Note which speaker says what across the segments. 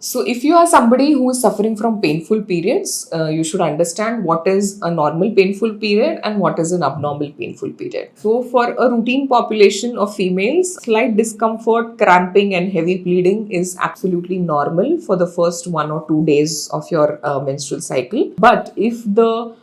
Speaker 1: So, if you are somebody who is suffering from painful periods, you should understand what is a normal painful period and what is an abnormal painful period. So, for a routine population of females, slight discomfort, cramping, and heavy bleeding is absolutely normal for the first 1 or 2 days of your menstrual cycle. But if the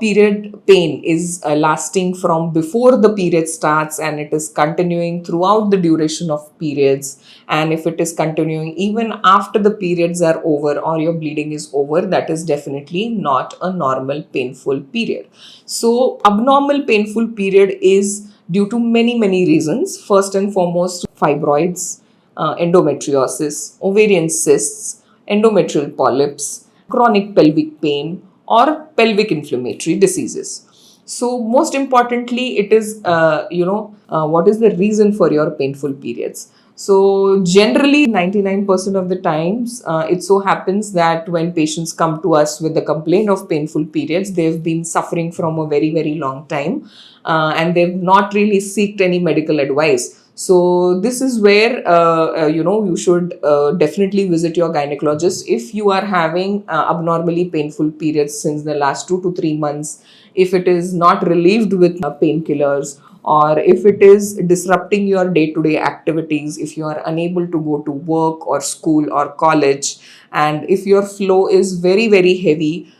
Speaker 1: period pain is lasting from before the period starts and it is continuing throughout the duration of periods, and if it is continuing even after the periods are over or your bleeding is over, that is definitely not a normal painful period. So abnormal painful period is due to many reasons. First and foremost, fibroids, endometriosis, ovarian cysts, endometrial polyps, chronic pelvic pain, or pelvic inflammatory diseases. So most importantly, it is what is the reason for your painful periods. So generally 99% of the times, it so happens that when patients come to us with the complaint of painful periods, they've been suffering from a very long time, and they've not really sought any medical advice. So this is where you should definitely visit your gynecologist if you are having abnormally painful periods since the last 2 to 3 months. If it is not relieved with painkillers, or if it is disrupting your day-to-day activities, if you are unable to go to work or school or college, and if your flow is very heavy,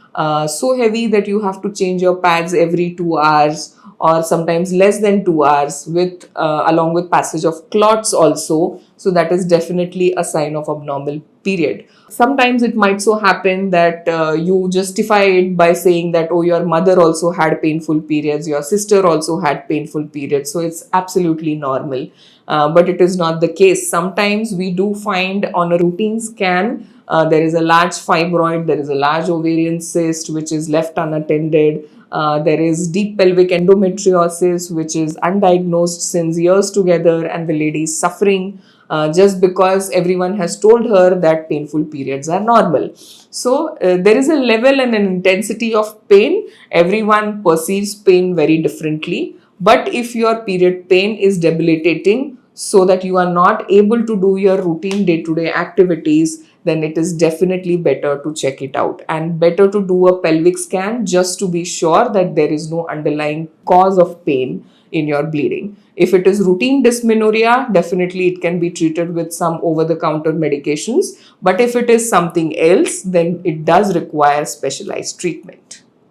Speaker 1: so heavy that you have to change your pads every 2 hours or sometimes less than 2 hours, with along with passage of clots also, so that is definitely a sign of abnormal period. Sometimes it might so happen that you justify it by saying that, oh, your mother also had painful periods, your sister also had painful periods, so it's absolutely normal. But it is not the case. Sometimes we do find on a routine scan there is a large fibroid, there is a large ovarian cyst which is left unattended. There is deep pelvic endometriosis, which is undiagnosed since years together, and the lady is suffering just because everyone has told her that painful periods are normal. So, there is a level and an intensity of pain. Everyone perceives pain very differently. But if your period pain is debilitating, so that you are not able to do your routine day-to-day activities, then it is definitely better to check it out, and better to do a pelvic scan just to be sure that there is no underlying cause of pain in your bleeding. If it is routine dysmenorrhea, definitely it can be treated with some over-the-counter medications. But if it is something else, then it does require specialized treatment.